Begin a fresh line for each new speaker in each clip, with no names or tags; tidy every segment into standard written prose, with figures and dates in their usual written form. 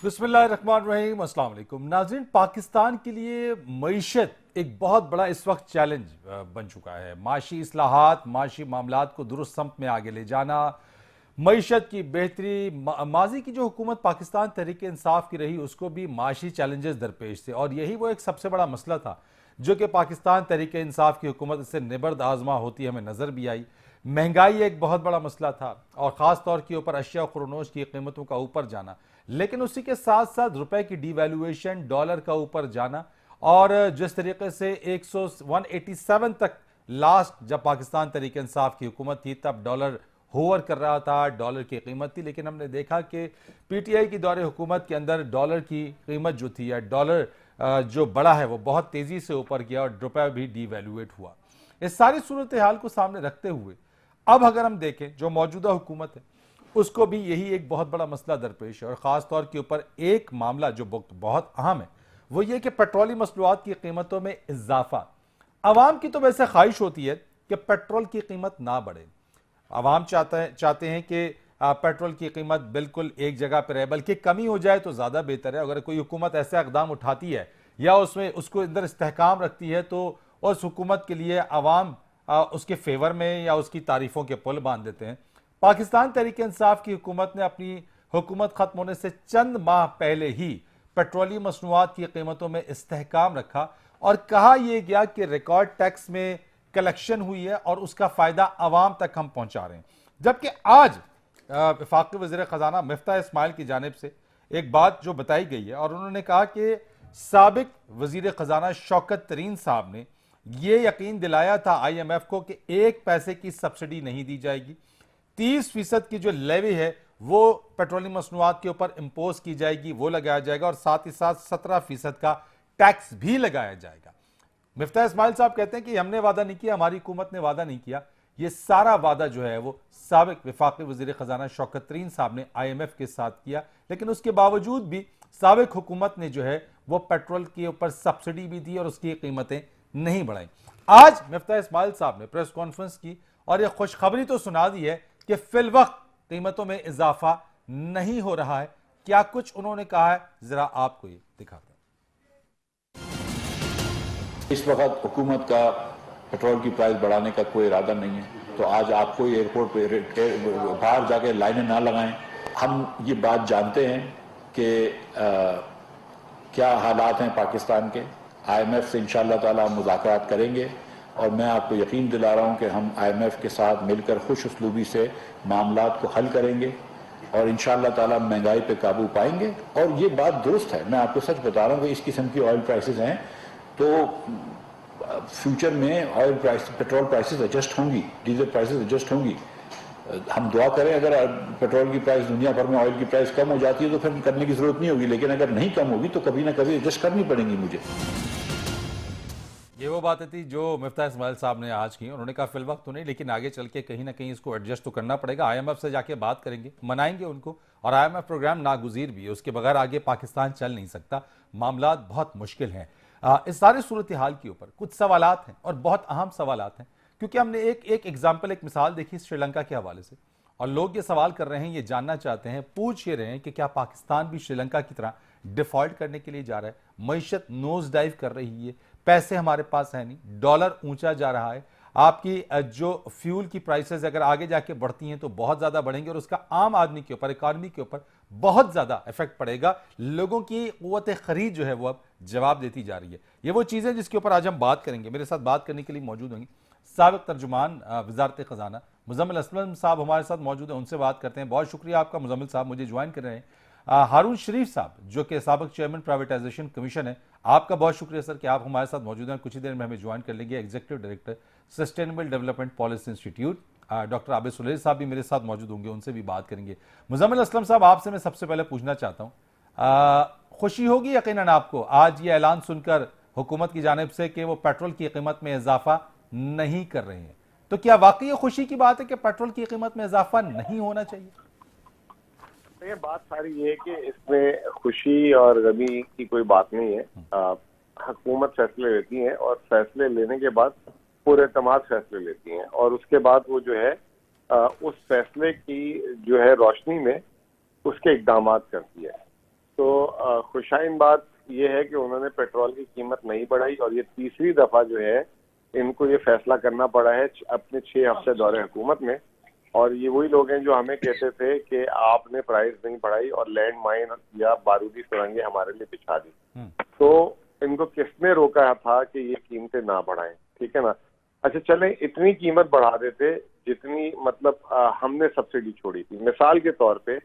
बिस्मिल्लाहिर्रहमानिर्रहीम, अस्सलाम वालेकुम नाज़रीन। पाकिस्तान के लिए मईशत एक बहुत बड़ा इस वक्त चैलेंज बन चुका है। माशी इस्लाहात, माशी मामलात को दुरुस्त सम्त में आगे ले जाना, मईशत की बेहतरी, माजी की जो हुकूमत पाकिस्तान तहरीक इंसाफ की रही उसको भी माशी चैलेंजेस दरपेश थे और यही वो एक सबसे बड़ा मसला था जो कि पाकिस्तान तहरीक इंसाफ की हुकूमत से निबर्द आजमा होती हमें नज़र भी आई। महंगाई एक बहुत बड़ा मसला था और ख़ास तौर के ऊपर अशिया खुरनोश की कीमतों का ऊपर जाना, लेकिन उसी के साथ साथ रुपए की डिवैल्यूएशन, डॉलर का ऊपर जाना और जिस तरीके से 187 तक लास्ट जब पाकिस्तान तहरीक इंसाफ की हुकूमत थी तब डॉलर होवर कर रहा था, डॉलर की कीमत थी, लेकिन हमने देखा कि पीटीआई की दौरे हुकूमत के अंदर डॉलर की कीमत जो थी या डॉलर जो बड़ा है वो बहुत तेजी से ऊपर गया और रुपया भी डिवैल्यूएट हुआ। इस सारी सूरत हाल को सामने रखते हुए अब अगर हम देखें जो मौजूदा हुकूमत है उसको भी यही एक बहुत बड़ा मसला दरपेश है और ख़ास तौर के ऊपर एक मामला जो बहुत अहम है वो ये कि पेट्रोली मसनूआत की कीमतों में इजाफा। आवाम की तो वैसे ख्वाहिश होती है कि पेट्रोल की कीमत ना बढ़े। आवाम चाहते हैं कि पेट्रोल की कीमत बिल्कुल एक जगह पर रहे, बल्कि कमी हो जाए तो ज़्यादा बेहतर है। अगर कोई हुकूमत ऐसे इकदाम उठाती है या उसमें उसको अंदर इस्तेहकाम रखती है तो उस हुकूमत के लिए आवाम उसके फेवर में या उसकी तारीफों के पुल बांध देते हैं। पाकिस्तान तहरीक इंसाफ की हुकूमत ने अपनी हुकूमत खत्म होने से चंद माह पहले ही पेट्रोलियम मसनूआत की कीमतों में इस्तेहकाम रखा और कहा यह गया कि रिकॉर्ड टैक्स में कलेक्शन हुई है और उसका फायदा आवाम तक हम पहुंचा रहे हैं। जबकि आज वफाकी वज़ीर ख़जाना मिफ्ता इस्माइल की जानिब से एक बात जो बताई गई है और उन्होंने कहा कि साबिक वज़ीर ख़जाना शौकत तरीन साहब ने यह यकीन दिलाया था IMF को कि 1 पैसे की सब्सिडी नहीं दी जाएगी, 30% की जो लेवी है वो पेट्रोलियम मसनूआत के ऊपर इंपोज की जाएगी, वो लगाया जाएगा और साथ ही साथ 17% का टैक्स भी लगाया जाएगा। मिफ्ता इस्माइल साहब कहते हैं कि हमने वादा नहीं किया, हमारी हुकूमत ने वादा नहीं किया। ये सारा वादा जो है वो साबिक वफाकी वज़ीर ख़जाना शौकत तरीन साहब ने IMF के साथ किया, लेकिन उसके बावजूद भी साबिक हुकूमत ने जो है वो पेट्रोल के ऊपर सब्सिडी भी दी और उसकी कीमतें नहीं बढ़ाई। आज मिफ्ता इस्माइल साहब ने प्रेस कॉन्फ्रेंस की और यह खुशखबरी तो सुना दी है कि फिल वक्त कीमतों में इजाफा नहीं हो रहा है। क्या कुछ उन्होंने कहा है, जरा आपको ये दिखाते हैं।
इस वक्त हुकूमत का पेट्रोल की प्राइस बढ़ाने का कोई इरादा नहीं है, तो आज आपको एयरपोर्ट पे बाहर जाके लाइनें ना लगाएं। हम ये बात जानते हैं कि क्या हालात हैं पाकिस्तान के। IMF से इंशाअल्लाह ताला हम मुज़ाकरात करेंगे और मैं आपको यकीन दिला रहा हूं कि हम IMF के साथ मिलकर खुश उसलूबी से मामलात को हल करेंगे और इंशाअल्लाह ताला महंगाई पे काबू पाएंगे। और ये बात दुरुस्त है, मैं आपको सच बता रहा हूँ कि इस किस्म की ऑयल प्राइसेस हैं तो फ्यूचर में oil price, petrol prices adjust होंगी, डीजल प्राइसेस एडजस्ट होंगी। हम दुआ करें अगर पेट्रोल की प्राइस दुनिया भर में ऑयल की प्राइस कम हो जाती है तो फिर करने की जरूरत नहीं होगी, लेकिन अगर नहीं कम होगी तो कभी ना कभी एडजस्ट करनी पड़ेगी मुझे।
ये वो बातें थी जो मिफ्ता इस्माइल साहब ने आज की। उन्होंने कहा फिल वक्त तो नहीं, लेकिन आगे चल के कहीं ना कहीं इसको एडजस्ट तो करना पड़ेगा। IMF से जाके बात करेंगे, मनाएंगे उनको और IMF प्रोग्राम नागुज़ीर भी है, उसके बगैर आगे पाकिस्तान चल नहीं सकता। मामला बहुत मुश्किल हैं। इस सारी सूरत हाल के ऊपर कुछ सवालात हैं और बहुत अहम सवालात हैं, क्योंकि हमने एक एग्जाम्पल, एक मिसाल देखी श्रीलंका के हवाले से और लोग ये सवाल कर रहे हैं, ये जानना चाहते हैं, पूछ ये रहे हैं कि क्या पाकिस्तान भी श्रीलंका की तरह डिफॉल्ट करने के लिए जा रहा है। मईशत नोज डाइव कर रही है, पैसे हमारे पास है नहीं, डॉलर ऊंचा जा रहा है, आपकी जो फ्यूल की प्राइसेस अगर आगे जाके बढ़ती हैं तो बहुत ज्यादा बढ़ेंगे और उसका आम आदमी के ऊपर, इकॉनमी के ऊपर बहुत ज्यादा इफेक्ट पड़ेगा। लोगों की कुव्वत खरीद जो है वो अब जवाब देती जा रही है। ये वो चीजें जिसके ऊपर आज हम बात करेंगे। मेरे साथ बात करने के लिए मौजूद होंगे साबिक तर्जुमान वजारत खजाना मुजम्मिल असलम साहब हमारे साथ मौजूद है, उनसे बात करते हैं। बहुत शुक्रिया आपका मुजम्मिल साहब मुझे ज्वाइन कर रहे हैं। हारून शरीफ साहब जो कि साबिक चेयरमैन प्राइवेटाइजेशन कमीशन है, आपका बहुत शुक्रिया सर कि आप हमारे साथ मौजूद हैं। कुछ ही देर में हमें ज्वाइन कर लेंगे executive director sustainable development policy institute doctor Abid Suleri साहब भी मेरे साथ मौजूद होंगे, उनसे भी बात करेंगे। मुजम्मिल असलम साहब, आपसे मैं सबसे पहले पूछना चाहता हूँ, खुशी होगी यकीनन आपको आज ये ऐलान सुनकर हुकूमत की जानिब से कि वो पेट्रोल की कीमत में इजाफा नहीं कर रहे हैं, तो क्या वाकई ये खुशी की बात है कि पेट्रोल की कीमत में इजाफा नहीं होना चाहिए?
ये बात सारी ये है कि इसमें खुशी और गमी की कोई बात नहीं है। हुकूमत फैसले लेती है और फैसले लेने के बाद पूरे तमाम फैसले लेती हैं और उसके बाद वो जो है उस फैसले की जो है रोशनी में उसके इकदाम करती है। तो खुशाइन बात यह है कि उन्होंने पेट्रोल की कीमत नहीं बढ़ाई और ये तीसरी दफा जो है इनको ये फैसला करना पड़ा है अपने 6 हफ्ते दौरे हुकूमत में। और ये वही लोग हैं जो हमें कहते थे कि आपने प्राइस नहीं बढ़ाई और लैंड माइन या बारूदी सुरंगें हमारे लिए बिछा दी। तो इनको किसने रोका था कि ये कीमतें ना बढ़ाएं? ठीक है ना। अच्छा चलें, इतनी कीमत बढ़ा देते जितनी मतलब हमने सब्सिडी छोड़ी थी। मिसाल के तौर पे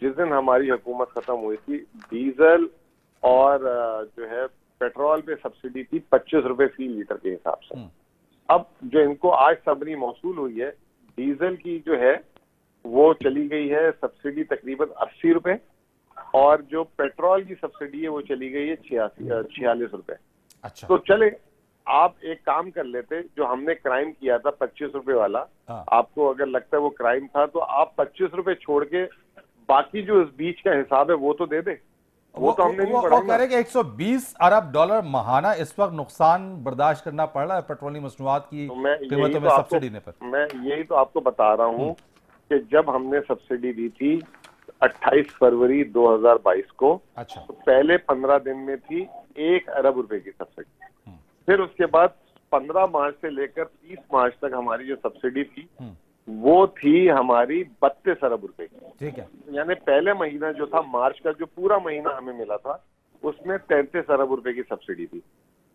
जिस दिन हमारी हुकूमत खत्म हुई थी, डीजल और जो है पेट्रोल पे सब्सिडी थी 25 रुपए फी लीटर के हिसाब से। अब जो इनको आज सबरी मौसूल हुई है, डीजल की जो है वो चली गई है सब्सिडी तकरीबन 80 रुपए और जो पेट्रोल की सब्सिडी है वो चली गई है 46 रुपए।
अच्छा।
तो चले आप एक काम कर लेते, जो हमने क्राइम किया था 25 रुपए वाला, आपको अगर लगता है वो क्राइम था तो आप 25 रुपए छोड़ के बाकी जो इस बीच का हिसाब है वो तो दे दे। वो तो हमने नहीं
वो
बढ़ाया।
कह रहे कि 120 अरब डॉलर माहाना इस वक्त नुकसान बर्दाश्त करना पड़ रहा है पेट्रोलियम मसनूआत की कीमतों में सब्सिडी देने पर।
मैं यही तो आपको बता रहा हूँ कि जब हमने सब्सिडी दी थी 28 फरवरी 2022 को,
अच्छा,
तो पहले 15 दिन में थी 1 अरब रुपए की सब्सिडी। फिर उसके बाद 15 मार्च से लेकर 30 मार्च तक हमारी जो सब्सिडी थी वो थी हमारी 32 अरब रुपए की।
ठीक है।
यानी पहले महीना जो था मार्च का, जो पूरा महीना हमें मिला था, उसमें 33 अरब रुपए की सब्सिडी थी।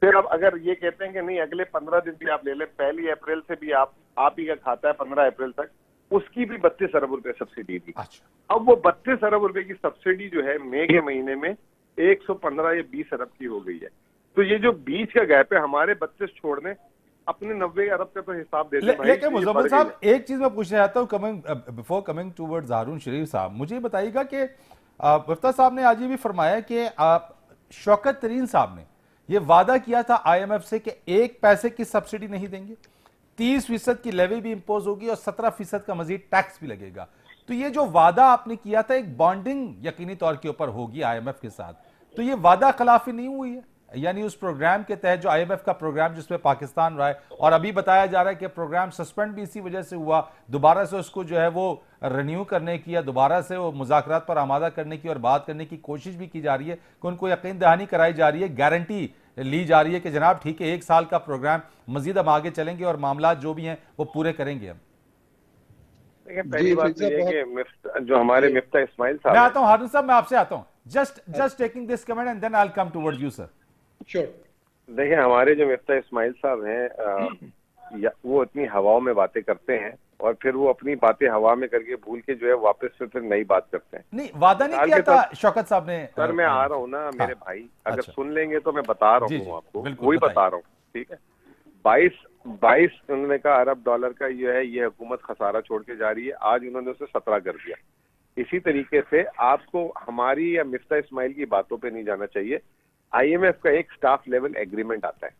फिर अब अगर ये कहते हैं कि नहीं अगले 15 दिन भी आप ले लें, 1 अप्रैल से भी आप ही का खाता है 15 अप्रैल तक, उसकी भी 32 अरब रुपए सब्सिडी थी।
अच्छा।
अब वो 32 अरब रुपए की सब्सिडी जो है मई के महीने में 115 या 20 अरब की हो गई है। तो ये जो बीच का गैप है, हमारे 32 छोड़ने अपने 90 अरब का तो हिसाब देते हैं।
लेकिन मुजम्मिल साहब एक चीज मैं पूछना चाहता हूँ बिफोर कमिंग टुवर्ड्स हारून शरीफ साहब, मुझे बताइएगा कि मुफ्ती साहब ने आज ये भी फरमाया कि शौकत तरीन साहब ने ये वादा किया था IMF से कि 1 पैसे की सब्सिडी नहीं देंगे, 30% की लेवी भी इंपोज होगी और 17% का मजीद टैक्स भी लगेगा। तो ये जो वादा आपने किया था, एक बॉन्डिंग यकीनी तौर के ऊपर होगी IMF के साथ, तो ये वादा खिलाफी नहीं हुई है? यानी उस प्रोग्राम के तहत जो IMF का प्रोग्राम जिसमें पाकिस्तान रहा है, और अभी बताया जा रहा है कि प्रोग्राम सस्पेंड भी इसी वजह से हुआ, दोबारा से उसको जो है वो रिन्यू करने की या दोबारा से वो मुज़ाकरात पर आमादा करने की और बात करने की कोशिश भी की जा रही है कि उनको यकीन दहानी कराई जा रही है, गारंटी ली जा रही है कि जनाब ठीक है 1 साल का प्रोग्राम, मजीद हम आगे चलेंगे और मामला जो भी हैं वो पूरे करेंगे हम।
पहली बात तो ये कि जो हमारे मिफ्ता इस्माइल साहब,
मैं आता हूं हारून साहब, मैं आपसे आता हूं, just taking this comment and then I will come towards you sir.
Sure. देखिए हमारे जो मिफ्ता इस्माइल साहब हैं वो इतनी हवाओं में बातें करते हैं और फिर वो अपनी बातें हवा में करके भूल के जो है वापस से फिर नई बात करते हैं।
नहीं, वादा नहीं किया था शौकत साहब ने।
सर मैं आ रहा हूँ ना मेरे भाई, अगर सुन लेंगे तो मैं बता रहा हूँ आपको, वही बता रहा हूँ। ठीक है, 22 उन्होंने कहा अरब डॉलर का ये हुकूमत खसारा छोड़ के जा रही है, आज उन्होंने उसे 17 कर दिया। इसी तरीके से आपको हमारी या मिफ्ता इस्माइल की बातों पे नहीं जाना चाहिए। IMF का एक स्टाफ लेवल एग्रीमेंट आता है,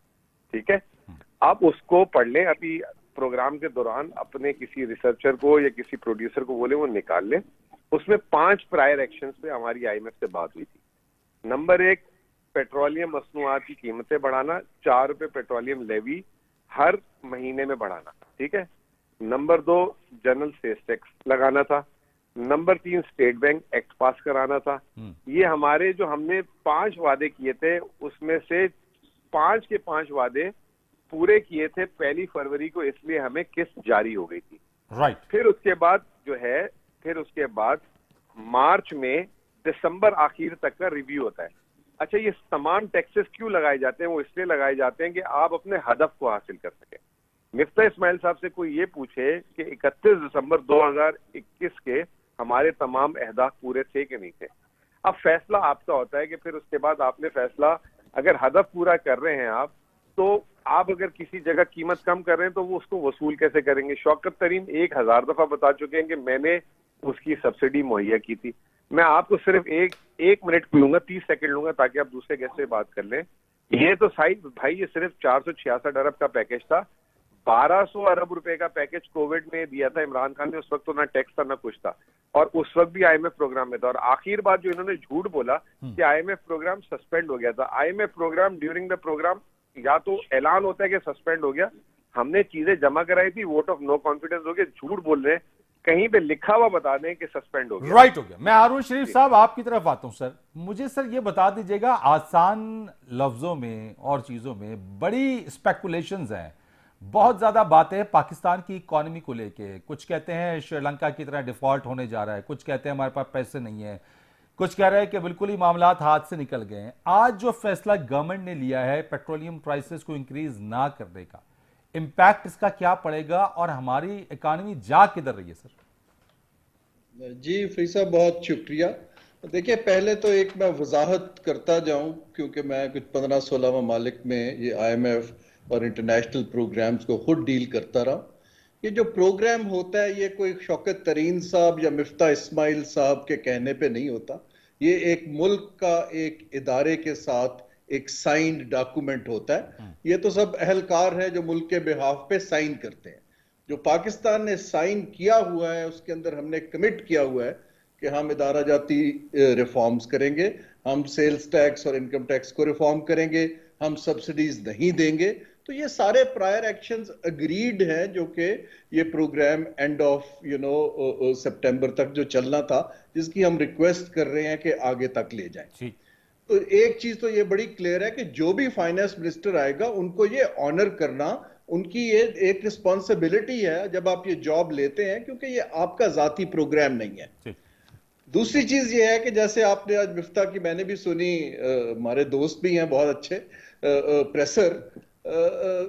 ठीक है, आप उसको पढ़ लें। अभी प्रोग्राम के दौरान अपने किसी रिसर्चर को या किसी प्रोड्यूसर को बोले वो निकाल लें। उसमें 5 प्रायर एक्शंस पे हमारी IMF से बात हुई थी। नंबर 1, पेट्रोलियम मसनूआत की कीमतें बढ़ाना, 4 रुपए पेट्रोलियम लेवी हर महीने में बढ़ाना, ठीक है। नंबर 2, जनरल सेल्स टैक्स लगाना था। नंबर 3, स्टेट बैंक एक्ट पास कराना था। ये हमारे जो हमने 5 वादे किए थे, उसमें से 5 के 5 वादे पूरे किए थे 1 फरवरी को, इसलिए हमें किस्त जारी हो गई थी।
राइट।
फिर उसके बाद मार्च में दिसंबर आखिर तक का रिव्यू होता है। अच्छा, ये तमाम टैक्सेस क्यों लगाए जाते हैं? वो इसलिए लगाए जाते हैं कि आप अपने हदफ को हासिल कर सके। मिफ्ता इस्माइल साहब से कोई ये पूछे कि 31 दिसंबर 2021 के हमारे तमाम अहदाफ पूरे थे कि नहीं थे। अब फैसला आपका होता है कि फिर उसके बाद आपने फैसला, अगर हदफ पूरा कर रहे हैं आप, तो आप अगर किसी जगह कीमत कम कर रहे हैं तो वो उसको वसूल कैसे करेंगे? शौकत तरीन 1000 दफा बता चुके हैं कि मैंने उसकी सब्सिडी मुहैया की थी। मैं आपको सिर्फ एक मिनट लूंगा, 30 सेकंड लूंगा ताकि आप दूसरे गेस्ट से बात कर लें। ये तो भाई ये सिर्फ 466 अरब का पैकेज था। 1200 अरब रुपए का पैकेज कोविड में दिया था इमरान खान ने। उस वक्त तो ना टैक्स था ना कुछ था, और उस वक्त भी IMF प्रोग्राम में था। और आखिर बात जो इन्होंने झूठ बोला कि IMF प्रोग्राम सस्पेंड हो गया था। IMF program during the program या तो ऐलान होता है कि सस्पेंड हो गया, हमने चीजें जमा कराई थी, वोट ऑफ नो कॉन्फिडेंस हो गया, झूठ बोल रहे हैं। कहीं पे लिखा हुआ बता दें कि सस्पेंड हो गया।
राइट, हो गया। मैं हारून शरीफ साहब आपकी तरफ आता हूं सर। मुझे सर ये बता दीजिएगा, आसान लफ्जों में और चीजों में बड़ी स्पेकुलेशंस हैं, बहुत ज्यादा बातें पाकिस्तान की इकोनॉमी को लेके। कुछ कहते हैं श्रीलंका की तरह डिफॉल्ट होने जा रहा है, कुछ कहते हैं हमारे पास पैसे नहीं है, कुछ कह रहे हैं कि बिल्कुल ही मामला हाथ से निकल गए हैं। आज जो फैसला गवर्नमेंट ने लिया है पेट्रोलियम प्राइसेस को इंक्रीज ना करने का, इंपैक्ट इसका क्या पड़ेगा और हमारी इकोनॉमी जा किधर रही है सर?
जी फरीद साहब, बहुत शुक्रिया। देखिए, पहले तो एक मैं वजाहत करता जाऊं, क्योंकि मैं कुछ 15-16 ममालिक में ये IMF और इंटरनेशनल प्रोग्राम्स को खुद डील करता रहा। ये जो प्रोग्राम होता है, ये कोई शौकत तरीन साहब या मिफ्ता इस्माइल साहब के कहने पे नहीं होता। ये एक मुल्क का एक इदारे के साथ एक साइंड डॉक्यूमेंट होता है। ये तो सब अहलकार हैं जो मुल्क के बिहाफ पे साइन करते हैं। जो पाकिस्तान ने साइन किया हुआ है, उसके अंदर हमने कमिट किया हुआ है कि हम इदारा जाती रिफॉर्म्स करेंगे, हम सेल्स टैक्स और इनकम टैक्स को रिफॉर्म करेंगे, हम सब्सिडीज नहीं देंगे। तो ये सारे प्रायर एक्शंस अग्रीड हैं, जो कि ये प्रोग्राम एंड ऑफ सितंबर तक जो चलना था, जिसकी हम रिक्वेस्ट कर रहे हैं कि आगे तक ले जाएं। तो एक चीज तो ये बड़ी क्लियर है कि जो भी फाइनेंस मिनिस्टर आएगा, उनको ये ऑनर करना उनकी ये एक रिस्पॉन्सिबिलिटी है जब आप ये जॉब लेते हैं, क्योंकि ये आपका जाती प्रोग्राम नहीं है। दूसरी चीज ये है कि जैसे आपने आज मिफ्ता की मैंने भी सुनी, हमारे दोस्त भी हैं बहुत अच्छे प्रेसर,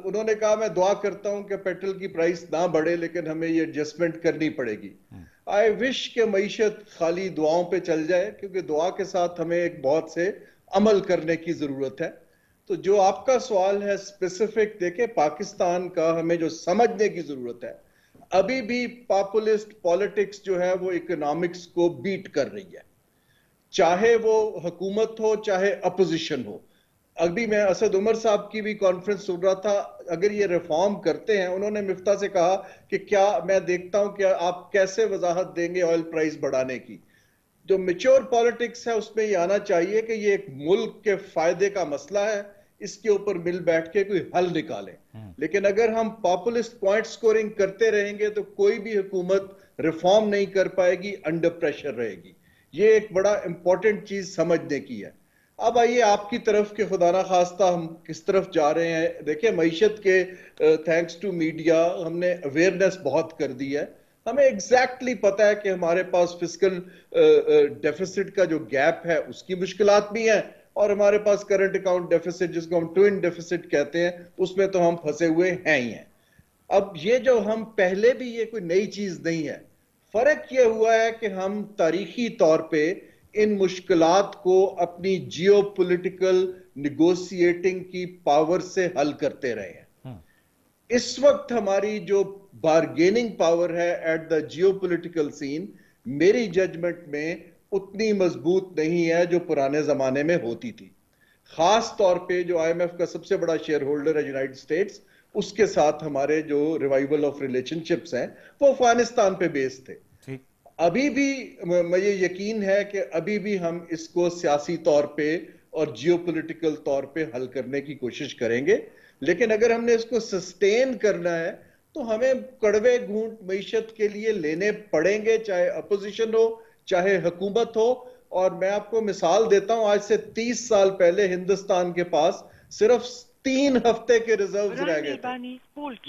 उन्होंने कहा मैं दुआ करता हूं कि पेट्रोल की प्राइस ना बढ़े, लेकिन हमें ये एडजस्टमेंट करनी पड़ेगी। आई विश के मईशत खाली दुआओं पे चल जाए, क्योंकि दुआ के साथ हमें एक बहुत से अमल करने की जरूरत है। तो जो आपका सवाल है स्पेसिफिक, देखे पाकिस्तान का हमें जो समझने की जरूरत है, अभी भी पॉपुलिस्ट पॉलिटिक्स जो है वो इकोनॉमिक्स को बीट कर रही है, चाहे वो हुकूमत हो चाहे अपोजिशन हो। अभी मैं असद उमर साहब की भी कॉन्फ्रेंस सुन रहा था, अगर ये रिफॉर्म करते हैं, उन्होंने मिफ्ता से कहा कि क्या मैं देखता हूं कि आप कैसे वजाहत देंगे ऑयल प्राइस बढ़ाने की। जो मैच्योर पॉलिटिक्स है उसमें ये आना चाहिए कि ये एक मुल्क के फायदे का मसला है, इसके ऊपर मिल बैठ के कोई हल निकालें। लेकिन अगर हम पॉपुलिस्ट पॉइंट स्कोरिंग करते रहेंगे तो कोई भी हुकूमत रिफॉर्म नहीं कर पाएगी, अंडर प्रेशर रहेगी। ये एक बड़ा इंपॉर्टेंट चीज समझने की है। अब आइए आपकी तरफ के, खुदा ना खास्ता हम किस तरफ जा रहे हैं। देखिए, मईशत के थैंक्स टू मीडिया हमने अवेयरनेस बहुत कर दी है। हमें एग्जैक्टली पता है कि हमारे पास फिस्कल डेफिसिट का जो गैप है उसकी मुश्किलात भी हैं, और हमारे पास करंट अकाउंट डेफिसिट, जिसको हम ट्विन डेफिसिट कहते हैं, उसमें तो हम फंसे हुए हैं ही हैं। अब ये जो हम पहले भी, ये कोई नई चीज नहीं है। फर्क ये हुआ है कि हम तारीखी तौर पे इन मुश्किलात को अपनी जियोपॉलिटिकल निगोशिएटिंग की पावर से हल करते रहे हैं। इस वक्त हमारी जो बार्गेनिंग पावर है एट द जियोपॉलिटिकल सीन, मेरी जजमेंट में उतनी मजबूत नहीं है जो पुराने जमाने में होती थी। खास तौर पे जो IMF का सबसे बड़ा शेयर होल्डर है यूनाइटेड स्टेट्स, उसके साथ हमारे जो रिवाइवल ऑफ रिलेशनशिप्स हैं वो अफगानिस्तान पे बेस्ड थे। अभी भी मुझे यकीन है कि अभी भी हम इसको सियासी तौर पे और जियोपॉलिटिकल तौर पे हल करने की कोशिश करेंगे। लेकिन अगर हमने इसको सस्टेन करना है तो हमें कड़वे घूंट मईशत के लिए लेने पड़ेंगे, चाहे अपोजिशन हो चाहे हुकूमत हो। और मैं आपको मिसाल देता हूं, आज से 30 साल पहले हिंदुस्तान के पास सिर्फ 3 हफ्ते के रिजर्व्स रह गए थे।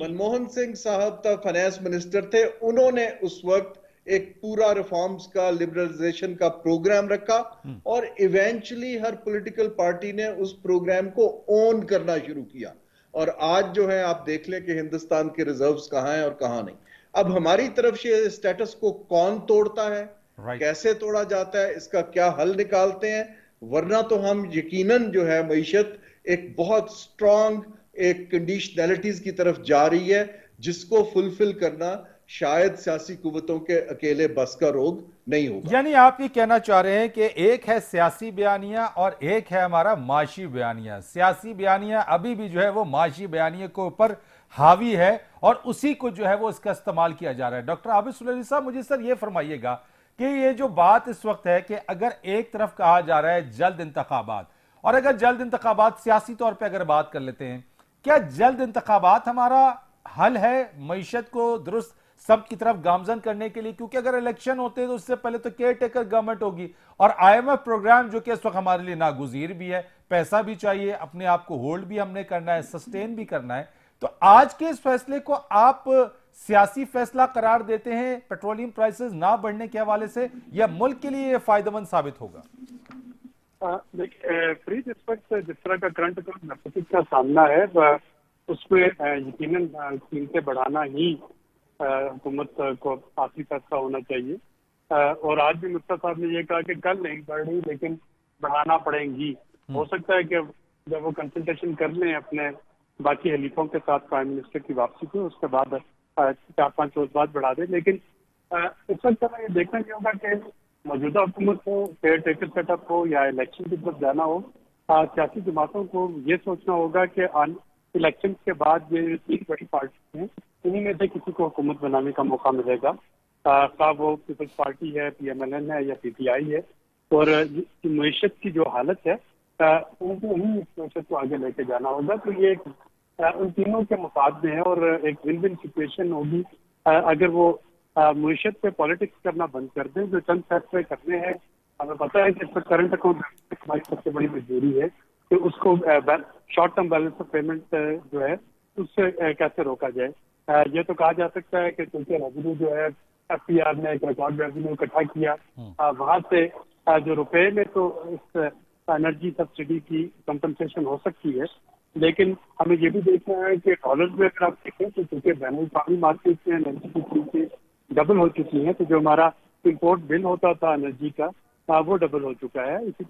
मनमोहन सिंह साहब तब फाइनेंस मिनिस्टर थे, उन्होंने उस वक्त एक पूरा रिफॉर्म्स का, लिबरलाइजेशन का प्रोग्राम रखा, और इवेंचुअली हर पॉलिटिकल पार्टी ने उस प्रोग्राम को ओन करना शुरू किया। और आज जो है आप देख लें कि हिंदुस्तान के रिजर्व्स कहां हैं और कहां नहीं। अब हमारी तरफ से स्टेटस को कौन तोड़ता है, कैसे तोड़ा जाता है, इसका क्या हल निकालते हैं। वरना तो हम यकीनन जो है मईशत एक बहुत स्ट्रांग एक कंडीशनैलिटीज की तरफ जा रही है, जिसको फुलफिल करना शायद सियासी कुव्वतों के अकेले बस का रोग नहीं होगा।
यानी आप ये कहना चाह रहे हैं कि एक है सियासी बयानिया और एक है हमारा माशी बयानिया। सियासी बयानिया अभी भी जो है वो माशी बयानिया के ऊपर हावी है और उसी को जो है वो इसका इस्तेमाल किया जा रहा है। डॉक्टर आबिद सुलेही साहब, मुझे सर ये फरमाइएगा कि ये जो बात इस वक्त है कि अगर एक तरफ कहा जा रहा है जल्द इंतखाबात, और अगर जल्द इंतखाबात सियासी तौर पर अगर बात कर लेते हैं, क्या जल्द इंतखाबात हमारा हल है मईशत को दुरुस्त सब की तरफ गामजन करने के लिए, क्योंकि अगर इलेक्शन होते हैं तो उससे पहले तो केयर टेकर गवर्नमेंट होगी और आईएमएफ प्रोग्राम जो कि इस वक्त हमारे लिए नागुज़ीर भी है, पैसा भी चाहिए, अपने आप को होल्ड भी हमने करना है, सस्टेन भी करना है। तो आज के इस फैसले को आप सियासी फैसला करार देते हैं पेट्रोलियम प्राइसेस ना बढ़ने के हवाले से, या मुल्क के लिए यह फायदेमंद साबित होगा?
देखिए फ्रीज, इस वक्त जिस तरह का करंट डेफिसिट का सामना है उसमें यकीनन कीमतें बढ़ाना ही हुकूमत को आखिरी फैसला होना चाहिए। और आज भी मुफ्ती साहब ने ये कहा कि कल नहीं बढ़ रही लेकिन बढ़ाना पड़ेंगी। हो सकता है कि जब वो कंसल्टेशन कर लें अपने बाकी हलीफों के साथ प्राइम मिनिस्टर की वापसी को, उसके बाद 4-5 रोज बाद बढ़ा दे। लेकिन इस वक्त हमें ये देखना ये होगा कि मौजूदा हुकूमत को केयर टेकर सेटअप हो या इलेक्शन की तरफ जाना हो, सियासी जमातों को ये सोचना होगा कि इलेक्शन के बाद ये 3 बड़ी पार्टी हैं, इन्हीं में से किसी को हुकूमत बनाने का मौका मिलेगा। क्या वो पीपल्स पार्टी है, PMLN है या PTI है। और मईशत की जो हालत है उनको ही मईशत को आगे लेके जाना होगा। तो ये उन तीनों के मुफाद में है और एक विन विन सिचुएशन होगी अगर वो मईशत पे पॉलिटिक्स करना बंद कर दें। जो चंद फैसले करने हैं, हमें पता है कि इस पर करंट अकाउंट हमारी सबसे बड़ी मजबूरी है कि उसको short term balance of payment जो है उससे कैसे रोका जाए। ये तो कहा जा सकता है कि क्योंकि रेवेन्यू जो है FPR ने एक रिकॉर्ड रेवेन्यू इकट्ठा किया, वहां से जो रुपए में तो इस एनर्जी सब्सिडी की कंपनसेशन हो सकती है, लेकिन हमें ये भी देखना है कि डॉलर में अगर आप देखें तो चूंकि बैनुल अवी मार्केट में एनर्जी की कीमतें डबल हो चुकी हैं, तो जो हमारा इम्पोर्ट बिल होता था एनर्जी का वो डबल हो चुका है। इसी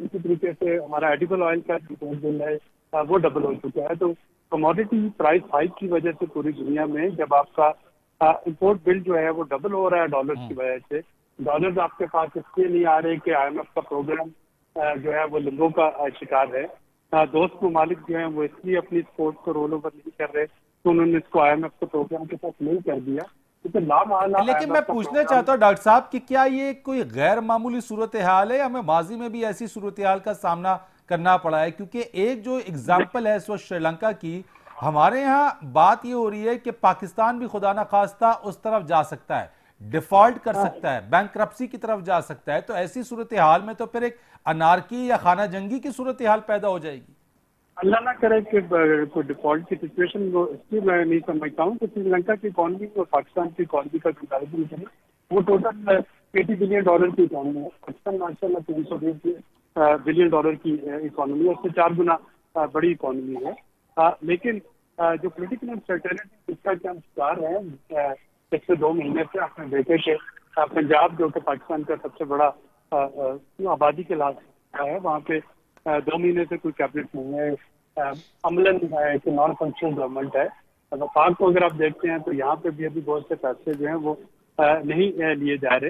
तरीके से हमारा एडिबल ऑयल का इम्पोर्ट बिल है वो डबल हो चुका है। तो कमोडिटी प्राइस हाइक की वजह से पूरी दुनिया में जब आपका इम्पोर्ट बिल जो है वो डबल हो रहा है डॉलर की वजह से, डॉलर आपके पास इसलिए नहीं आ रहे कि IMF का प्रोग्राम जो है वो लिंगों का शिकार है। दोस्त ममालिक जो है वो इसलिए अपनी स्पोर्ट को रोल ओवर नहीं कर रहे तो उन्होंने इसको IMF के प्रोग्राम के साथ नहीं कर दिया।
लेकिन मैं पूछना चाहता हूँ डॉक्टर साहब कि क्या ये कोई गैर मामूली सूरत हाल है, हमें माजी में भी ऐसी सूरत हाल का सामना करना पड़ा है? क्योंकि एक जो एग्जाम्पल है इस वक्त श्रीलंका की, हमारे यहाँ बात ये हो रही है कि पाकिस्तान भी खुदा ना खास्ता उस तरफ जा सकता है, डिफॉल्ट कर सकता है, बैंकरप्सी की तरफ जा सकता है। तो ऐसी सूरत हाल में तो फिर एक अनारकी या खाना जंगी की सूरत हाल पैदा हो जाएगी।
अल्लाह ना करे कि कोई डिफॉल्ट की सिचुएशन हो, इसलिए मैं नहीं समझता हूँ कि श्रीलंका की इकॉनमी और पाकिस्तान की इकॉनमी का कंपैरिजन करें, वो टोटल $80 बिलियन की इकॉनमी है। पाकिस्तान माशाल्लाह $320 बिलियन की इकॉनमी है, उससे 4 गुना बड़ी इकॉनमी है। लेकिन जो पोलिटिकल अनसर्टेनिटी इसका क्या शिकार है, पिछले 2 महीने से आपने देखे कि पंजाब जो कि पाकिस्तान का सबसे बड़ा आबादी के लिहाज है, वहाँ पे 2 महीने से कोई कैबिनेट नहीं है, अमलन है कि नॉन फंक्शनल गवर्नमेंट है। पाक को अगर आप देखते हैं तो यहाँ पे भी अभी बहुत से फैसले जो हैं वो नहीं लिए जा रहे।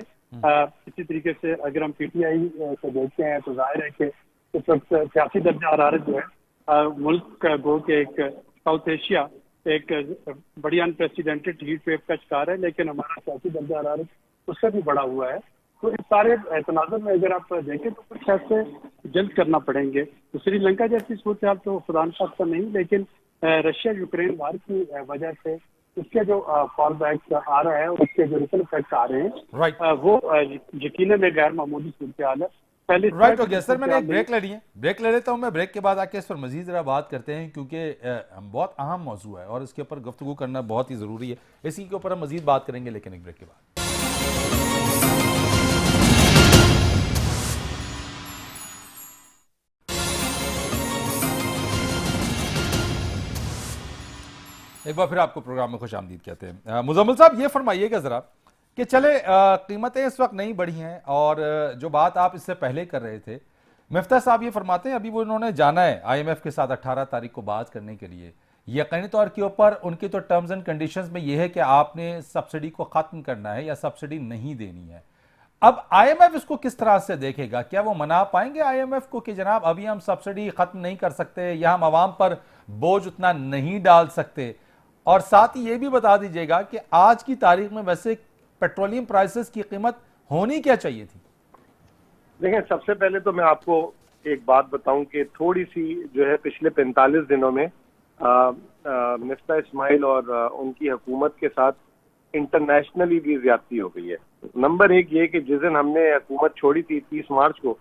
इसी तरीके से अगर हम PTI को देखते हैं तो जाहिर है कि इस वक्त सियासी दर्जा हरारत जो है मुल्क का गो के एक साउथ एशिया एक बड़ी अनप्रेसिडेंटेड हीट वेव का शिकार है, लेकिन हमारा सियासी दर्जा हरारत उससे भी बड़ा हुआ है। तो इस सारे तनाज़ुर में अगर आप देखें तो कुछ ऐसे जल्द करना पड़ेंगे। तो श्रीलंका जैसी सूरत हाल तो खुदा न खास्ता नहीं, लेकिन रशिया यूक्रेन वार की वजह से उसके जो फॉल बैक आ रहा है, उसके जो रिपल इफेक्ट आ रहे हैं, वो यकीनन एक गैर मामूली सूरत हाल है।
राइट हो गया सर, मैंने एक ब्रेक ले ली है, ब्रेक ले लेता हूँ मैं। ब्रेक के बाद आके इस पर मजीद जरा बात करते हैं, क्योंकि बहुत अहम मौजू है और इसके ऊपर गुफ्तगू करना बहुत ही ज़रूरी है। इसी के ऊपर हम मजीद बात करेंगे, लेकिन एक ब्रेक के बाद। एक बार फिर आपको प्रोग्राम में खुश आमदीद कहते हैं। मुजम्मिल साहब, ये फरमाइएगा ज़रा कि चले कीमतें इस वक्त नहीं बढ़ी हैं, और जो बात आप इससे पहले कर रहे थे, मिफ्ता साहब ये फरमाते हैं अभी वो इन्होंने जाना है IMF के साथ 18 तारीख को बात करने के लिए। यकीनी तौर के ऊपर उनकी तो टर्म्स एंड कंडीशंस में ये है कि आपने सब्सिडी को ख़त्म करना है या सब्सिडी नहीं देनी है। अब IMF इसको किस तरह से देखेगा? क्या वो मना पाएंगे IMF को कि जनाब अभी हम सब्सिडी ख़त्म नहीं कर सकते या हम आवाम पर बोझ उतना नहीं डाल सकते? और साथ ही ये भी बता दीजिएगा कि आज की तारीख में वैसे पेट्रोलियम प्राइसेस की कीमत होनी क्या चाहिए थी?
देखिए, सबसे पहले तो मैं आपको एक बात बताऊं कि थोड़ी सी जो है पिछले 45 दिनों में मिफ्ता इस्माइल और उनकी हुकूमत के साथ इंटरनेशनली भी ज्यादती हो गई है। नंबर एक ये कि जिस दिन हमने हुकूमत छोड़ी थी 30 मार्च को,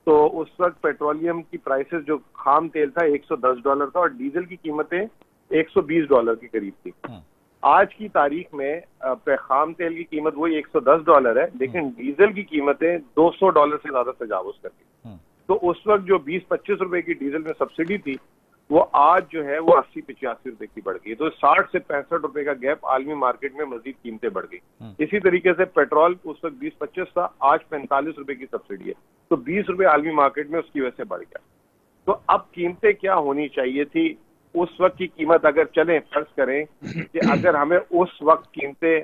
तो उस वक्त पेट्रोलियम की प्राइसेस, जो खाम तेल था $110 था और डीजल की कीमतें $120 के करीब थी। आज की तारीख में खाम तेल की कीमत वही $110 है, लेकिन डीजल की कीमतें $200 से ज्यादा तजावुज कर गई। तो उस वक्त जो 20-25 रुपए की डीजल में सब्सिडी थी, वो आज जो है वो 80-85 रुपए की बढ़ गई। तो 60 से 65 रुपए का गैप आलमी मार्केट में मजीद कीमतें बढ़ गई। इसी तरीके से पेट्रोल उस वक्त 20-25 था, आज 45 रुपए की सब्सिडी है, तो 20 रुपए आलमी मार्केट में उसकी वजह से बढ़ गया। तो अब कीमतें क्या होनी चाहिए थी उस वक्त की कीमत, अगर चलें फर्ज करें कि अगर हमें उस वक्त कीमतें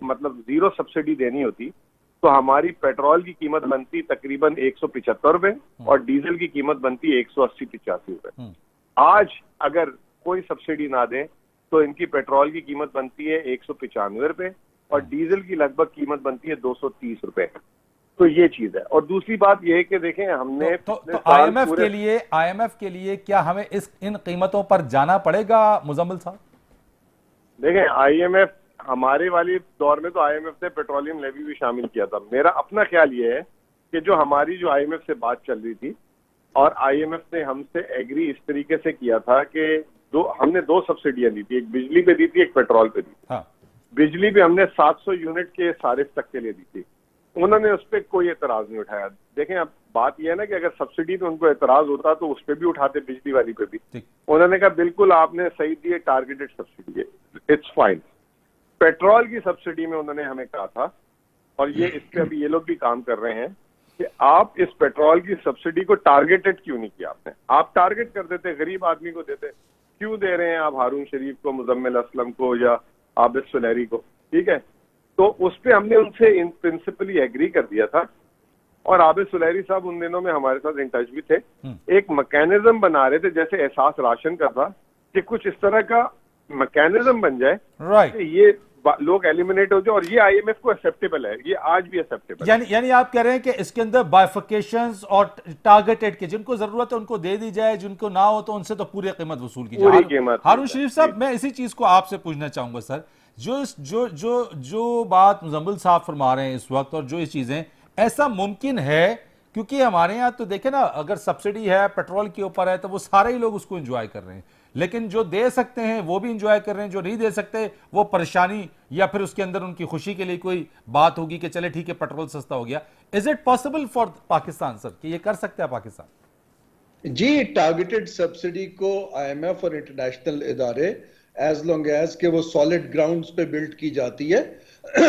मतलब जीरो सब्सिडी देनी होती, तो हमारी पेट्रोल की कीमत बनती तकरीबन 175 रुपए और डीजल की कीमत बनती 180-85 रुपए। आज अगर कोई सब्सिडी ना दें तो इनकी पेट्रोल की कीमत बनती है 195 रुपए और डीजल की लगभग कीमत बनती है 230 रुपए। तो ये चीज है। और दूसरी बात ये है कि देखें, हमने
तो आईएमएफ के लिए क्या हमें इन कीमतों पर जाना पड़ेगा मुजम्मिल साहब?
देखें, आईएमएफ हमारे वाले दौर में तो आईएमएफ ने पेट्रोलियम लेवी भी शामिल किया था। मेरा अपना ख्याल ये है कि जो हमारी जो आईएमएफ से बात चल रही थी और आईएमएफ ने हमसे एग्री इस तरीके से किया था कि हमने दो सब्सिडियां दी थी, एक बिजली पे दी थी, एक पेट्रोल पे दी थी।
हाँ।
बिजली पे हमने 700 यूनिट के सारिफ तक के लिए दी थी, उन्होंने उस पर कोई एतराज नहीं उठाया। देखें, अब बात यह है ना कि अगर सब्सिडी पे उनको एतराज होता तो उस पर भी उठाते, बिजली वाली पे भी। उन्होंने कहा बिल्कुल आपने सही दी, टारगेटेड सब्सिडी है, इट्स फाइन। पेट्रोल की सब्सिडी में उन्होंने हमें कहा था, और ये इस पे अभी ये लोग भी काम कर रहे हैं, कि आप इस पेट्रोल की सब्सिडी को टारगेटेड क्यों नहीं किया आपने? आप टारगेट कर देते, गरीब आदमी को देते, क्यों दे रहे हैं आप हारून शरीफ को, मुजम्मिल असलम को या आबिद सुलैरी को? ठीक है, तो उस पे हमने उनसे इन प्रिंसिपली एग्री कर दिया था और आबिद सुलैरी साहब उन दिनों में हमारे साथ इन टच भी थे। एक मैकेनिज्म बना रहे थे, जैसे एहसास राशन का था, कि कुछ इस तरह का मैकेनिज्म बन जाए कि ये लोग एलिमिनेट हो जाए, और ये आईएमएफ को एक्सेप्टेबल है, ये आज भी एक्सेप्टेबल है।
यानी आप कह रहे हैं कि इसके अंदर बाइफिकेशंस और टारगेटेड के, जिनको जरूरत है उनको दे दी जाए, जिनको ना हो तो उनसे तो पूरी कीमत वसूल की जाए। हारून शरीफ साहब, मैं इसी चीज को आपसे पूछना चाहूंगा सर, जो बात मुजम्मिल साहब फरमा रहे हैं इस वक्त, और जो ये चीजें, ऐसा मुमकिन है? क्योंकि हमारे यहाँ तो देखे ना, अगर सब्सिडी है पेट्रोल के ऊपर है तो वो सारे ही लोग उसको एंजॉय कर रहे हैं, लेकिन जो दे सकते हैं वो भी एंजॉय कर रहे हैं, जो नहीं दे सकते वो परेशानी, या फिर उसके अंदर उनकी खुशी के लिए कोई बात होगी कि चले ठीक है पेट्रोल सस्ता हो गया। Is it possible for Pakistan sir कि ये कर सकता है पाकिस्तान?
जी, टारगेटेड सब्सिडी को आईएमएफ और इंटरनेशनल इदारे, एज लॉन्ग एज के वो सॉलिड ग्राउंड्स पे बिल्ड की जाती है,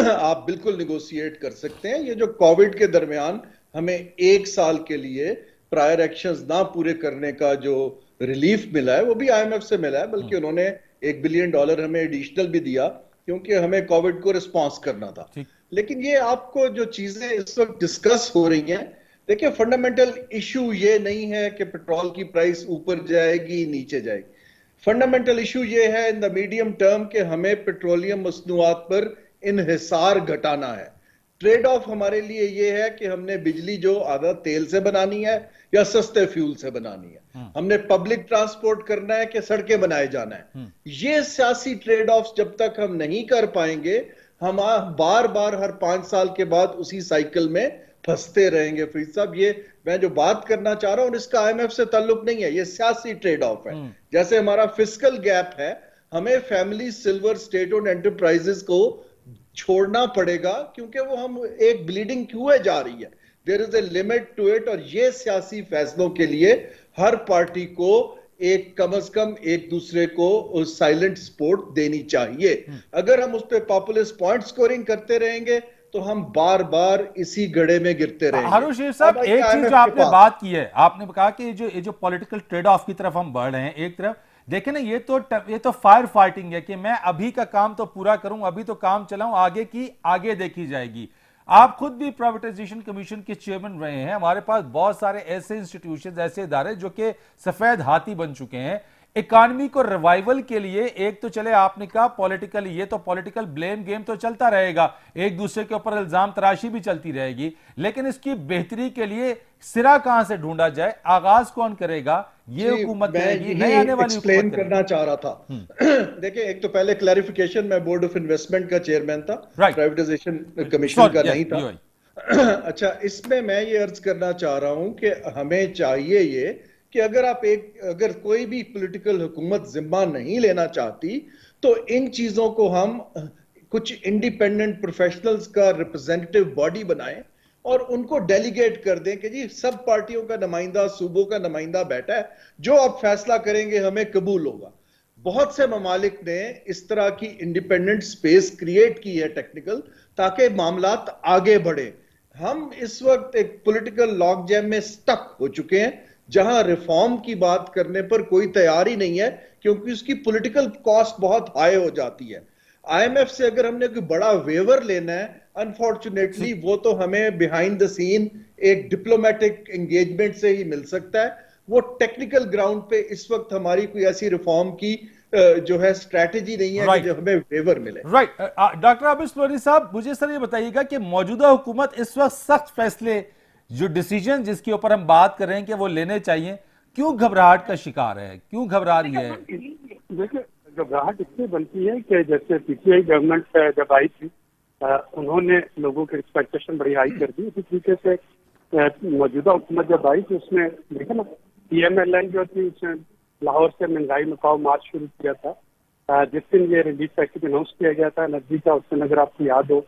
आप बिल्कुल निगोशिएट कर सकते हैं। ये जो कोविड के दरमियान हमें 1 साल के लिए प्रायर एक्शंस ना पूरे करने का जो रिलीफ मिला है, वो भी आईएमएफ से मिला है, बल्कि उन्होंने $1 बिलियन हमें एडिशनल भी दिया, क्योंकि हमें कोविड को रिस्पॉन्स करना था। लेकिन ये आपको जो चीजें इस वक्त डिस्कस हो रही हैं, देखिए, फंडामेंटल इशू ये नहीं है कि पेट्रोल की प्राइस ऊपर जाएगी नीचे जाएगी। फंडामेंटल इशू ये है इन द मीडियम टर्म कि हमें पेट्रोलियम मसनूआत पर इन्हिसार घटाना है। ट्रेड ऑफ हमारे लिए ये है कि हमने बिजली जो आधा तेल से बनानी है या सस्ते फ्यूल से बनानी है, हमने पब्लिक ट्रांसपोर्ट करना है कि सड़कें बनाए जाना है। ये सियासी ट्रेड ऑफ जब तक हम नहीं कर पाएंगे, हम बार बार हर 5 साल के बाद उसी साइकिल में फंसते रहेंगे। फरीद साहब, ये मैं जो बात करना चाह रहा हूं इसका आईएमएफ से ताल्लुक नहीं है, ये सियासी ट्रेड ऑफ है। जैसे हमारा फिस्कल गैप है, हमें family silver state owned enterprises को छोड़ना पड़ेगा, क्योंकि वो हम एक ब्लीडिंग क्यों है जा रही है। There is a limit to it, और ये सियासी फैसलों के लिए हर पार्टी को एक कम से कम एक दूसरे को साइलेंट सपोर्ट देनी चाहिए। अगर हम उस पर पॉपुलिस्ट पॉइंट स्कोरिंग करते रहेंगे तो हम बार बार इसी गड्ढे में गिरते रहेंगे।
हारून शरीफ साहब, एक चीज जो आपने बात की है, आपने कहा कि ये जो पॉलिटिकल ट्रेड ऑफ की तरफ हम बढ़ रहे हैं, एक तरफ देखें ना, ये तो फायर फाइटिंग है कि मैं अभी का काम तो पूरा करूं, अभी तो काम चलाऊं, आगे की आगे देखी जाएगी। आप खुद भी प्राइवेटाइजेशन कमीशन के चेयरमैन रहे हैं, हमारे पास बहुत सारे ऐसे इंस्टीट्यूशन, ऐसे इदारे जो कि सफेद हाथी बन चुके हैं। इकॉनमी को रिवाइवल के लिए एक तो चले आपने कहा पॉलिटिकल, ये तो पॉलिटिकल ब्लेम गेम तो चलता रहेगा, एक दूसरे के ऊपर इल्जाम तराशी भी चलती रहेगी, लेकिन इसकी बेहतरी के लिए सिरा कहां से ढूंढा जाए, आगाज कौन करेगा? ये हुकूमत करेगी, नई आने वाली
एक्सप्लेन
हुकूमत
करना चाह रहा था। देखिए, एक तो पहले क्लैरिफिकेशन, मैं बोर्ड ऑफ इन्वेस्टमेंट का चेयरमैन था,
Right.
प्राइवेटाइजेशन कमीशन का नहीं था।
BOI।
अच्छा, इसमें मैं ये अर्ज करना चाह रहा हूं कि हमें चाहिए ये कि अगर कोई भी पॉलिटिकल हुकूमत जिम्मा नहीं लेना चाहती तो इन चीजों को हम कुछ इंडिपेंडेंट प्रोफेशनल्स का रिप्रेजेंटेटिव बॉडी बनाएं और उनको डेलीगेट कर दें कि जी सब पार्टियों का नुमाइंदा, सूबों का नुमाइंदा बैठा है, जो आप फैसला करेंगे हमें कबूल होगा। बहुत से ममालिक ने इस तरह की इंडिपेंडेंट स्पेस क्रिएट की है टेक्निकल, ताकि मामलात आगे बढ़े। हम इस वक्त एक पॉलिटिकल लॉक जैम में स्टक हो चुके हैं, जहां रिफॉर्म की बात करने पर कोई तैयारी नहीं है, क्योंकि उसकी पॉलिटिकल कॉस्ट बहुत हाई हो जाती है। आईएमएफ से अगर हमने कोई बड़ा वेवर लेना है, अनफॉर्चुनेटली वो तो हमें बिहाइंड द सीन एक डिप्लोमेटिक एंगेजमेंट से ही मिल सकता है। वो टेक्निकल ग्राउंड पे इस वक्त हमारी कोई ऐसी रिफॉर्म की जो है स्ट्रैटेजी नहीं है कि जो हमें वेवर मिले।
राइट। डॉक्टर आबिद लोधी साहब, मुझे सर ये बताइएगा कि मौजूदा हुकूमत इस वक्त सख्त फैसले, जो डिसीजन जिसके ऊपर हम बात कर रहे हैं कि वो लेने चाहिए, क्यों घबराहट का शिकार है, क्यों घबरा रही है?
देखिए, घबराहट इसलिए बनती है कि जैसे पीटीआई गवर्नमेंट जब आई थी, उन्होंने लोगों की एक्सपेक्टेशन बड़ी हाई कर दी। इसी तरीके से मौजूदा हुकूमत जब आई तो उसने देखा ना, पीएमएलएन जो थी उसने लाहौर से महंगाई मुकाओ मार्च शुरू किया था। जिस दिन ये रिलीफ पैकेज अनाउंस किया गया था नकदी का, उस दिन अगर आपको याद हो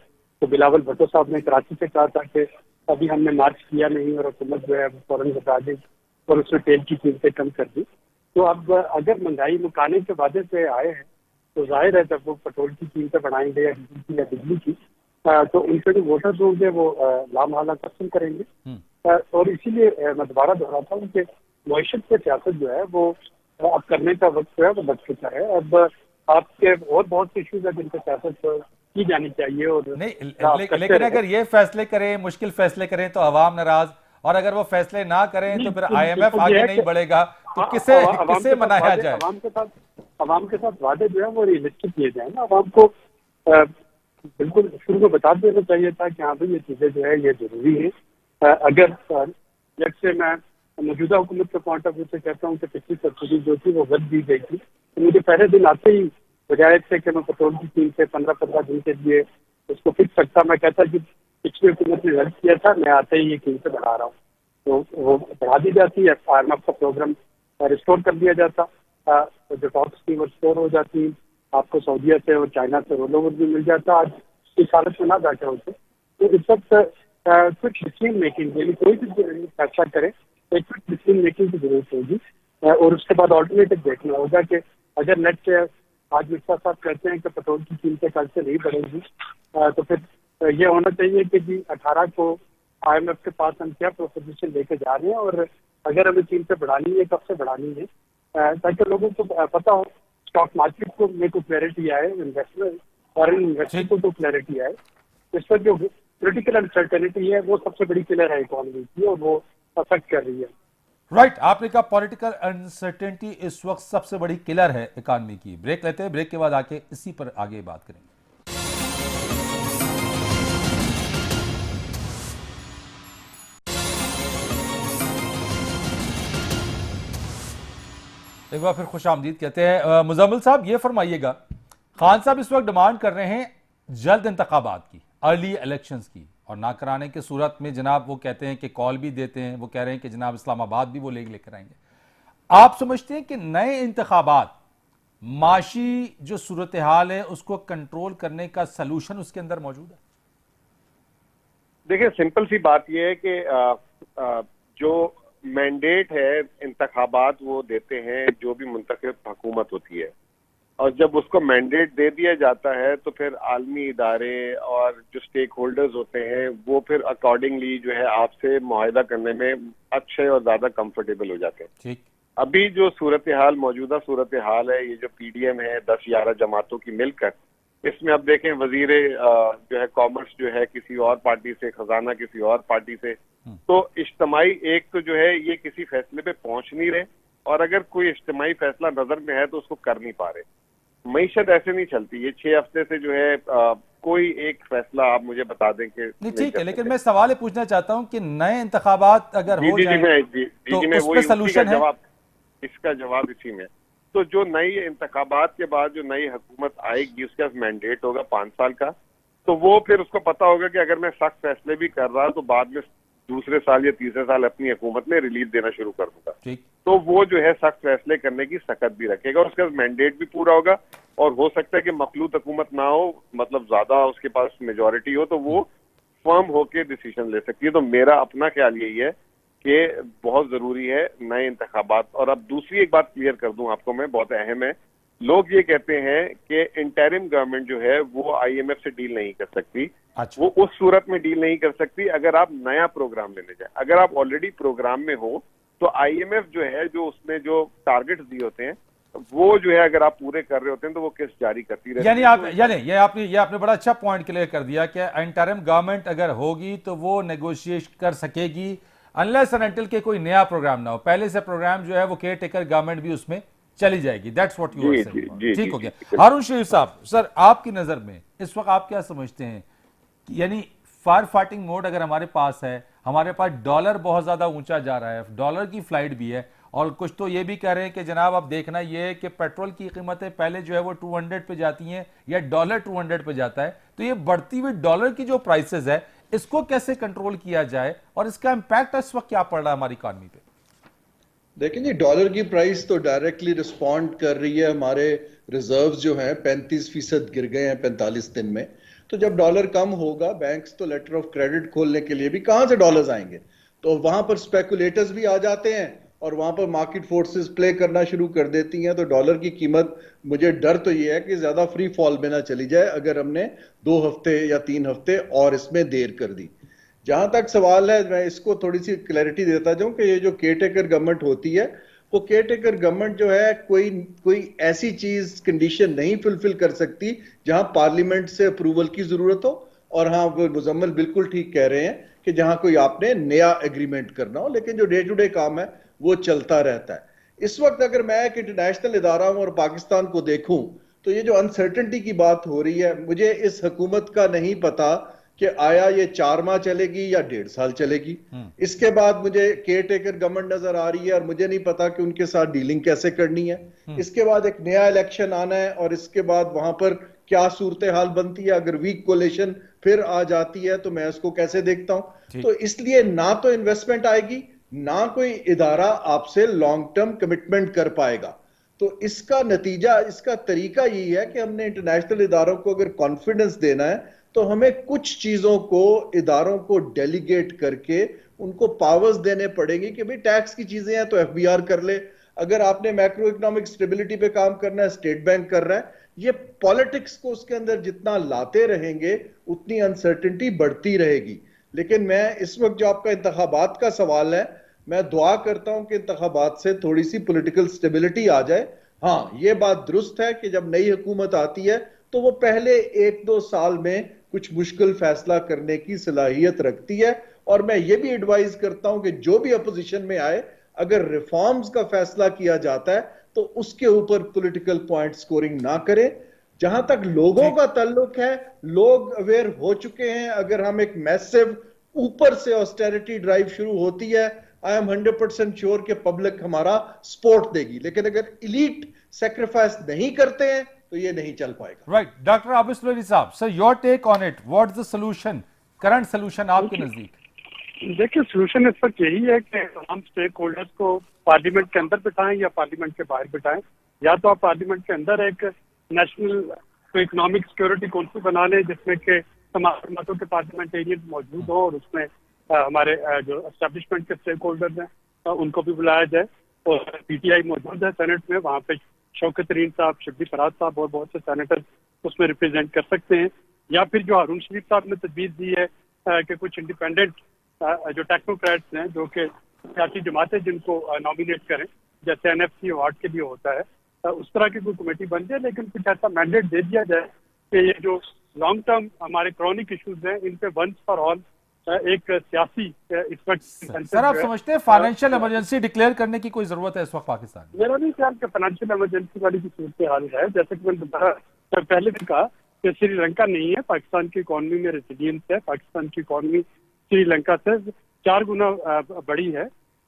तो बिलावल भुट्टो साहब ने कराची से कहा था कि अभी हमने मार्च किया नहीं और हुकूमत जो है फौरन बता दी, और उसने तेल की कीमतें कम कर दी। तो अब अगर महंगाई मुकाने के वादे से आए हैं तो जाहिर है जब वो पेट्रोल की कीमतें बढ़ाएंगे या डीजल की या बिजली की, तो उनके जो वोटर्स होंगे वो लामहला पसंद करेंगे। और इसीलिए मैं दोबारा दोहराता हूँ कि मईशत की सियासत जो है वो अब करने का वक्त जो है वो बच चुका है। अब आपके और बहुत से इश्यूज है जिनपर सियासत की जानी चाहिए। और
नहीं, लेकिन अगर ये फैसले करें, मुश्किल फैसले करें तो अवाम नाराज, और अगर वो फैसले ना करें तो फिर आईएमएफ आगे नहीं बढ़ेगा, तो किसे मनाया जाए?
अवाम के साथ वादे जो है वो रियलिस्टिक किए जाए ना। अवाम को बिल्कुल शुरू में बता देना चाहिए था कि हाँ भाई ये चीजें जो है ये जरूरी है। अगर जैसे मैं मौजूदा हुकूमत के पॉइंट ऑफ व्यू से कहता हूँ कि पिछली सब्सिडी जो थी वो रद्द दी गई थी, तो मुझे पहले दिन आते ही बजाय थे कि मैं पेट्रोल की कीमत 15-15 दिन के लिए उसको फिक्स सकता, मैं कहता कि पिछली हुकूमत ने रद्द किया था, मैं आते ही ये कीमतें बढ़ा रहा हूँ, तो वो बढ़ा दी जाती है। आईएमएफ का प्रोग्राम रिस्टोर कर दिया जाता, तो जो टॉक्स थी वो रिस्टोर हो जाती, आपको सऊदीया से और चाइना से रोल ओवर भी मिल जाता। आज इस हालत में ना बैठे होते तो इस वक्त कुछ डिसीजन मेकिंग के लिए कोई भी फैसला करे, एक कुछ डिसीजन मेकिंग की जरूरत होगी। और उसके बाद ऑल्टरनेटिव देखना होगा कि अगर नेट से आज मिर्जा साहब कहते हैं कि पेट्रोल की कीमतें कल से नहीं बढ़ेंगी, तो फिर ये होना चाहिए कि जी 18 को आईएमएफ के पास हम क्या प्रोपोजिशन लेके जा रहे हैं, और अगर हमें कीमतें बढ़ानी है कब से बढ़ानी है, ताकि लोगों को पता हो, स्टॉक मार्केट को मेरे को क्लैरिटी आए, इन्वेस्टमेंट फॉरेन इन्वेस्टर को तो क्लैरिटी आए। इस पर जो पोलिटिकल अनसर्टेनिटी है वो सबसे बड़ी किलर है इकोनॉमी की, और वो अफेक्ट कर रही है।
राइट, आपने कहा पॉलिटिकल अनसर्टेनिटी इस वक्त सबसे बड़ी किलर है इकॉनमी की। ब्रेक लेते हैं, ब्रेक के बाद आके इसी पर आगे बात करेंगे। एक बार फिर खुश आमदीद कहते हैं। मुजम्मिल साहब, ये फरमाइएगा, खान साहब इस वक्त डिमांड कर रहे हैं जल्द इंतखाबात की, अर्ली इलेक्शंस की, और ना कराने की सूरत में जनाब वो कहते हैं कि कॉल भी देते हैं, वो कह रहे हैं कि जनाब इस्लामाबाद भी वो लेकर आएंगे। आप समझते हैं कि नए इंतखाबात माशी जो सूरत हाल है उसको कंट्रोल करने का सलूशन उसके अंदर मौजूद है?
देखिए, सिंपल सी बात यह है कि जो मैंडेट है इंतखाबात वो देते हैं जो भी मुंतखब हुकूमत होती है, और जब उसको मैंडेट दे दिया जाता है तो फिर आलमी इदारे और जो स्टेक होल्डर्स होते हैं वो फिर अकॉर्डिंगली जो है आपसे मुआहिदा करने में अच्छे और ज्यादा कंफर्टेबल हो जाते हैं।
ठीक,
अभी जो सूरत हाल, मौजूदा सूरत हाल है, ये जो पीडीएम है 10-11 जमातों की मिलकर, इसमें अब देखें वजीर जो है कॉमर्स जो है किसी और पार्टी से, खजाना किसी और पार्टी से, तो इज्तमाई एक तो जो है ये किसी फैसले पे पहुंच नहीं रहे, और अगर कोई इज्तिमाई फैसला नजर में है तो उसको कर नहीं पा रहे। मईशत ऐसे नहीं चलती। ये 6 हफ्ते से जो है कोई एक फैसला आप मुझे बता दें कि
नहीं, ठीक है, लेकिन मैं सवाल ये पूछना चाहता हूं कि नए इंतखाबात अगर हो जाए तो उसमें सलूशन है?
इसका जवाब इसी में। तो जो नई इंतखाबात के बाद जो नई हुकूमत आएगी उसका मैंडेट होगा 5 साल का, तो वो फिर उसको पता होगा कि अगर मैं सख्त फैसले भी कर रहा तो बाद में दूसरे साल या तीसरे साल अपनी हुकूमत में रिलीफ देना शुरू कर दूंगा। तो वो जो है सख्त फैसले करने की सकत भी रखेगा, उसका मैंडेट भी पूरा होगा और हो सकता है कि मखलूत हुकूमत ना हो, मतलब ज्यादा उसके पास मेजोरिटी हो, तो वो फर्म होके डिसीजन ले सकती है। तो मेरा अपना ख्याल यही है कि बहुत जरूरी है नए इंतखाबात। और अब दूसरी एक बात क्लियर कर दूं आपको मैं, बहुत अहम है। लोग ये कहते हैं कि इंटरिम गवर्नमेंट जो है वो आईएमएफ से डील नहीं कर सकती।
अच्छा।
वो उस सूरत में डील नहीं कर सकती अगर आप नया प्रोग्राम लेने जाए। अगर आप ऑलरेडी प्रोग्राम में हो तो आईएमएफ जो है जो उसने जो टारगेट्स दिए होते हैं वो जो है अगर आप पूरे कर रहे होते हैं तो वो किस्त जारी करती रहती है।
ये आपने बड़ा अच्छा पॉइंट क्लियर कर दिया कि इंटरिम गवर्नमेंट अगर होगी तो वो नेगोशिएट कर सकेगी अनलेस एंड अनटिल के कोई नया प्रोग्राम ना हो। पहले से प्रोग्राम जो है वो केयर टेकर गवर्नमेंट भी उसमें चली जाएगी। That's what you are saying. ठीक हो गया। हारून शरीफ साहब, सर आपकी नजर में इस वक्त आप क्या समझते हैं, यानी फायर फाइटिंग मोड अगर हमारे पास है, हमारे पास डॉलर बहुत ज्यादा ऊंचा जा रहा है, डॉलर की फ्लाइट भी है, और कुछ तो ये भी कह रहे हैं कि जनाब अब देखना ये है कि पेट्रोल की कीमतें पहले जो है वो 200 पे जाती हैं या डॉलर 200 पे जाता है, तो ये बढ़ती हुई डॉलर की जो प्राइसेस है इसको कैसे कंट्रोल किया जाए और इसका इंपैक्ट इस वक्त क्या पड़ रहा है हमारी इकॉनमी पे?
देखिए जी, डॉलर की प्राइस तो डायरेक्टली रिस्पॉन्ड कर रही है। हमारे रिजर्व्स जो हैं 35% गिर गए हैं 45 दिन में। तो जब डॉलर कम होगा, बैंक्स तो लेटर ऑफ क्रेडिट खोलने के लिए भी कहां से डॉलर्स आएंगे, तो वहां पर स्पेकुलेटर्स भी आ जाते हैं और वहां पर मार्केट फोर्सेस प्ले करना शुरू कर देती हैं। तो डॉलर की कीमत, मुझे डर तो ये है कि ज्यादा फ्री फॉल में ना चली जाए अगर हमने 2 हफ्ते या 3 हफ्ते और इसमें देर कर दी। जहां तक सवाल है, मैं इसको थोड़ी सी क्लैरिटी देता जाऊं कि ये जो केयर टेकर गवर्नमेंट होती है, वो केयर टेकर गवर्नमेंट जो है कोई ऐसी चीज कंडीशन नहीं फुलफिल कर सकती जहां पार्लियामेंट से अप्रूवल की जरूरत हो। और हाँ, वो मुजम्मिल बिल्कुल ठीक कह रहे हैं कि जहां कोई आपने नया एग्रीमेंट करना हो, लेकिन जो डे टू डे काम है वो चलता रहता है। इस वक्त अगर मैं एक इंटरनेशनल इदारा हूं और पाकिस्तान को देखूं, तो ये जो अनसर्टेनिटी की बात हो रही है, मुझे इस हुकूमत का नहीं पता कि आया ये 4 माह चलेगी या 1.5 साल चलेगी। इसके बाद मुझे केयर टेकर गवर्नमेंट नजर आ रही है और मुझे नहीं पता कि उनके साथ डीलिंग कैसे करनी है। इसके बाद एक नया इलेक्शन आना है और इसके बाद वहां पर क्या सूरत हाल बनती है। अगर वीक कोलेशन फिर आ जाती है तो मैं उसको कैसे देखता हूं। तो इसलिए ना तो इन्वेस्टमेंट आएगी, ना कोई इदारा आपसे लॉन्ग टर्म कमिटमेंट कर पाएगा। तो इसका नतीजा, इसका तरीका यही है कि हमने इंटरनेशनल इदारों को अगर कॉन्फिडेंस देना है तो हमें कुछ चीजों को इदारों को डेलीगेट करके उनको पावर्स देने पड़ेंगे कि भाई टैक्स की चीजें हैं तो एफबीआर कर ले। अगर आपने मैक्रो इकोनॉमिक स्टेबिलिटी पे काम करना है, स्टेट बैंक कर रहा है। ये पॉलिटिक्स को उसके अंदर जितना लाते रहेंगे उतनी अनसर्टेनिटी बढ़ती रहेगी। लेकिन मैं इस वक्त जो आपका इंतखाबात का सवाल है, मैं दुआ करता हूं कि इंतखाबात से थोड़ी सी पॉलिटिकल स्टेबिलिटी आ जाए। हाँ, ये बात दुरुस्त है कि जब नई हुकूमत आती है तो वो पहले 1-2 साल में कुछ मुश्किल फैसला करने की सलाहियत रखती है। और मैं ये भी एडवाइज करता हूं कि जो भी अपोजिशन में आए, अगर रिफॉर्म्स का फैसला किया जाता है तो उसके ऊपर पॉलिटिकल पॉइंट स्कोरिंग ना करें। जहां तक लोगों का ताल्लुक है, लोग अवेयर हो चुके हैं। अगर हम एक मैसिव ऊपर से ऑस्टेरिटी ड्राइव शुरू होती है, आई एम 100% श्योर कि पब्लिक हमारा सपोर्ट देगी। लेकिन अगर इलीट सेक्रीफाइस नहीं करते हैं तो ये नहीं चल पाएगा।
राइट। डॉक्टर आबिद सुलैनी साहब, sir your take on it, what is the solution, current solution आपके नजदीक?
देखिए, सोल्यूशन इस वक्त यही है कि हम स्टेक होल्डर्स को पार्लियामेंट के अंदर बिठाएं या पार्लियामेंट के बाहर बिठाएं। या तो आप पार्लियामेंट के अंदर एक नेशनल इकोनॉमिक सिक्योरिटी काउंसिल बना लें जिसमें के तमाम मतों के पार्लियामेंटेरियन मौजूद हो और उसमें हमारे जो एस्टेब्लिशमेंट के स्टेक होल्डर्स हैं उनको भी बुलाया जाए। और पीटीआई मौजूद है सेनेट में, वहाँ पे शौकत तरीन साहब, शब्बीर फराज साहब और बहुत से सेनेटर उसमें रिप्रेजेंट कर सकते हैं। या फिर जो हारून शरीफ साहब ने तजवीज़ दी है कि कुछ इंडिपेंडेंट जो टेक्नोक्रेट्स हैं जो कि सियासी जमातें जिनको नॉमिनेट करें, जैसे एनएफसी अवार्ड के लिए होता है, उस तरह की कोई कमेटी बन जाए। लेकिन कुछ ऐसा मैंडेट दे दिया जाए कि ये जो लॉन्ग टर्म हमारे क्रॉनिक इश्यूज हैं इन पे वंस फॉर ऑल एक सियासी इस वक्त
सर, आप समझते हैं फाइनेंशियल इमरजेंसी डिक्लेयर करने की कोई जरूरत है इस वक्त पाकिस्तान में?
मेरा नहीं ख्याल कि फाइनेंशियल इमरजेंसी वाली की सूरत हाल है। जैसे कि मैंने पहले भी कहा कि श्रीलंका नहीं है, पाकिस्तान की इकॉनमी में रेजिलियंस है, पाकिस्तान की इकॉनमी श्रीलंका से 4 गुना बड़ी है।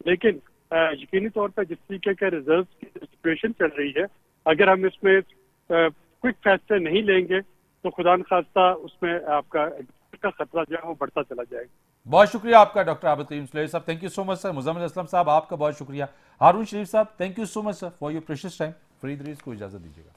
लेकिन यकीनी तौर पर जिस तरीके के रिजर्व की सिचुएशन चल रही है, अगर हम इसमें क्विक फैसले नहीं लेंगे तो खुदा न खास्ता उसमें आपका खतरा जो है वो बढ़ता चला जाएगा।
बहुत शुक्रिया आपका डॉक्टर आबिद सुलेही साहब, thank you so much sir. Muzammil Aslam साहब, आपका बहुत शुक्रिया। हारून शरीफ साहब, thank you so much sir for your precious time. Farid Rais को इजाजत दीजिएगा।